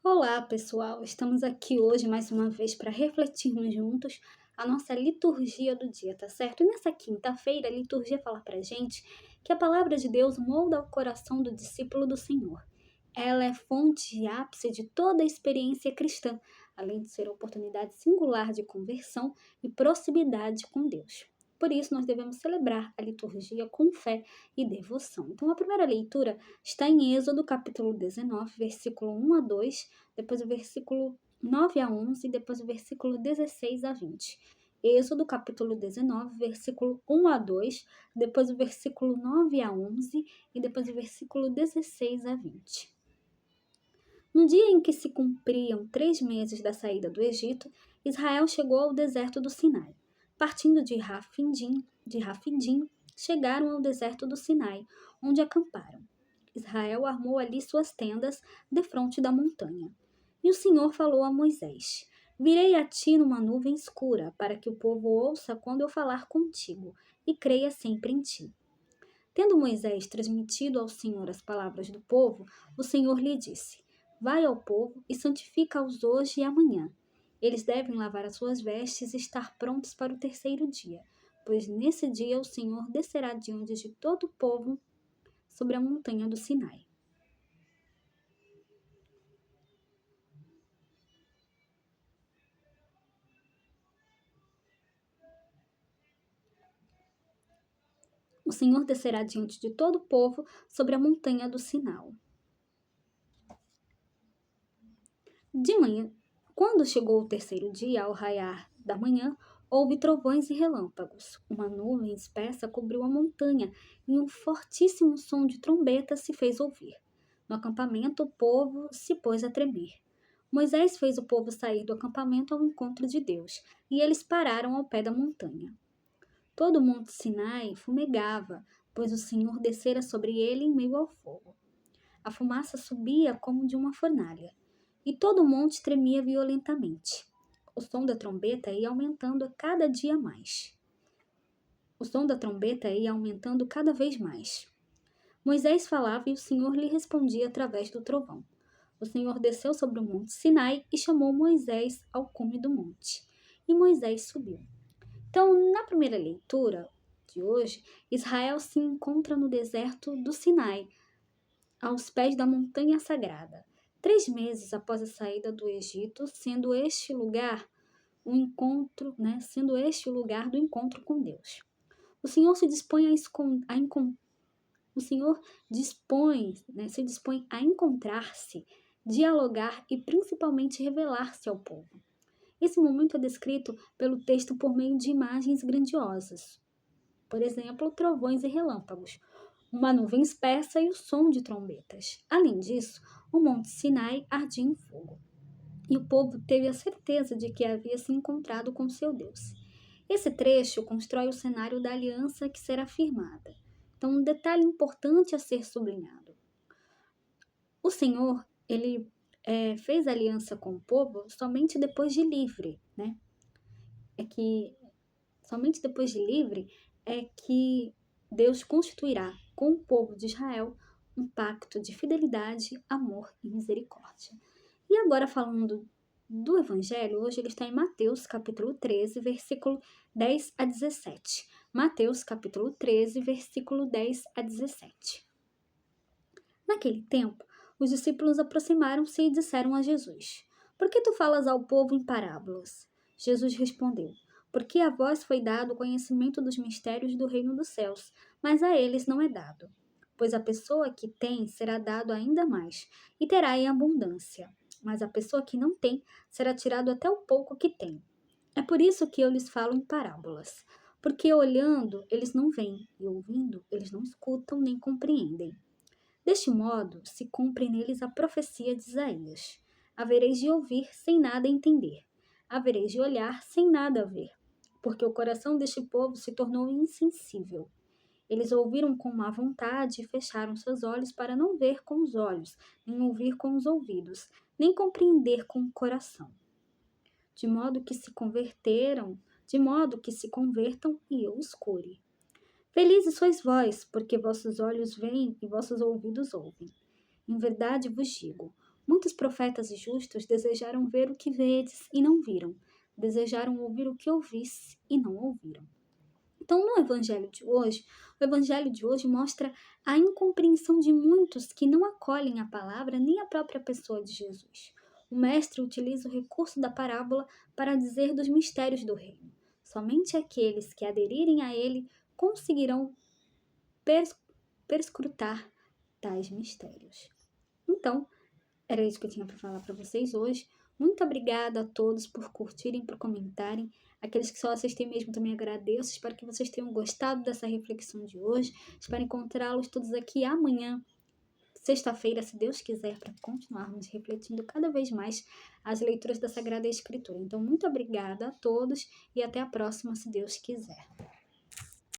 Olá, pessoal! Estamos aqui hoje mais uma vez para refletirmos juntos a nossa liturgia do dia, tá certo? E nessa quinta-feira, a liturgia fala pra gente que a palavra de Deus molda o coração do discípulo do Senhor. Ela é fonte e ápice de toda a experiência cristã, além de ser oportunidade singular de conversão e proximidade com Deus. Por isso, nós devemos celebrar a liturgia com fé e devoção. Então, a primeira leitura está em Êxodo, capítulo 19, versículo 1 a 2, depois o versículo 9 a 11 e depois o versículo 16 a 20. Êxodo, capítulo 19, versículo 1 a 2, depois o versículo 9 a 11 e depois o versículo 16 a 20. No dia em que se cumpriam 3 meses da saída do Egito, Israel chegou ao deserto do Sinai. Partindo de Rafidim, chegaram ao deserto do Sinai, onde acamparam. Israel armou ali suas tendas defronte da montanha. E o Senhor falou a Moisés: Virei a ti numa nuvem escura, para que o povo ouça quando eu falar contigo, e creia sempre em ti. Tendo Moisés transmitido ao Senhor as palavras do povo, o Senhor lhe disse: Vai ao povo e santifica-os hoje e amanhã. Eles devem lavar as suas vestes e estar prontos para o terceiro dia, pois nesse dia o Senhor descerá diante de todo o povo sobre a montanha do Sinai. O Senhor descerá diante de todo o povo sobre a montanha do Sinai. De manhã, quando chegou o terceiro dia, ao raiar da manhã, houve trovões e relâmpagos. Uma nuvem espessa cobriu a montanha e um fortíssimo som de trombeta se fez ouvir. No acampamento, o povo se pôs a tremer. Moisés fez o povo sair do acampamento ao encontro de Deus, e eles pararam ao pé da montanha. Todo o monte Sinai fumegava, pois o Senhor descera sobre ele em meio ao fogo. A fumaça subia como de uma fornalha, e todo o monte tremia violentamente. O som da trombeta ia aumentando a cada dia mais. O som da trombeta ia aumentando cada vez mais. Moisés falava e o Senhor lhe respondia através do trovão. O Senhor desceu sobre o monte Sinai e chamou Moisés ao cume do monte. E Moisés subiu. Então, na primeira leitura de hoje, Israel se encontra no deserto do Sinai, aos pés da montanha sagrada, 3 meses após a saída do Egito, sendo este lugar o encontro, sendo este o lugar do encontro com Deus. O Senhor se dispõe o Senhor se dispõe a encontrar-se, dialogar e principalmente revelar-se ao povo. Esse momento é descrito pelo texto por meio de imagens grandiosas, por exemplo, trovões e relâmpagos, uma nuvem espessa e o som de trombetas. Além disso, o Monte Sinai ardia em fogo, e o povo teve a certeza de que havia se encontrado com seu Deus. Esse trecho constrói o cenário da aliança que será firmada. Então, um detalhe importante a ser sublinhado. O Senhor, ele fez aliança com o povo somente depois de livre, somente depois de livre é que Deus constituirá com o povo de Israel um pacto de fidelidade, amor e misericórdia. E agora falando do Evangelho, hoje ele está em Mateus capítulo 13, versículo 10 a 17. Mateus capítulo 13, versículo 10 a 17. Naquele tempo, os discípulos aproximaram-se e disseram a Jesus: Por que tu falas ao povo em parábolas? Jesus respondeu: Porque a vós foi dado o conhecimento dos mistérios do reino dos céus, mas a eles não é dado. Pois a pessoa que tem será dado ainda mais, e terá em abundância. Mas a pessoa que não tem será tirado até o pouco que tem. É por isso que eu lhes falo em parábolas. Porque olhando, eles não veem, e ouvindo, eles não escutam nem compreendem. Deste modo, se cumpre neles a profecia de Isaías. Havereis de ouvir sem nada entender. Havereis de olhar sem nada ver. Porque o coração deste povo se tornou insensível. Eles ouviram com má vontade e fecharam seus olhos para não ver com os olhos, nem ouvir com os ouvidos, nem compreender com o coração. De modo que se convertam e eu os cure. Felizes sois vós, porque vossos olhos veem e vossos ouvidos ouvem. Em verdade vos digo, Muitos profetas e justos desejaram ver o que vedes e não viram, desejaram ouvir o que ouvisse e não ouviram. Então, no o Evangelho de hoje mostra a incompreensão de muitos que não acolhem a palavra nem a própria pessoa de Jesus. O Mestre utiliza o recurso da parábola para dizer dos mistérios do reino. Somente aqueles que aderirem a ele conseguirão perscrutar tais mistérios. Então, era isso que eu tinha para falar para vocês hoje. Muito obrigada a todos por curtirem, por comentarem. Aqueles que só assistem mesmo também agradeço. Espero que vocês tenham gostado dessa reflexão de hoje. Espero encontrá-los todos aqui amanhã, sexta-feira, se Deus quiser, para continuarmos refletindo cada vez mais as leituras da Sagrada Escritura. Então, muito obrigada a todos e até a próxima, se Deus quiser.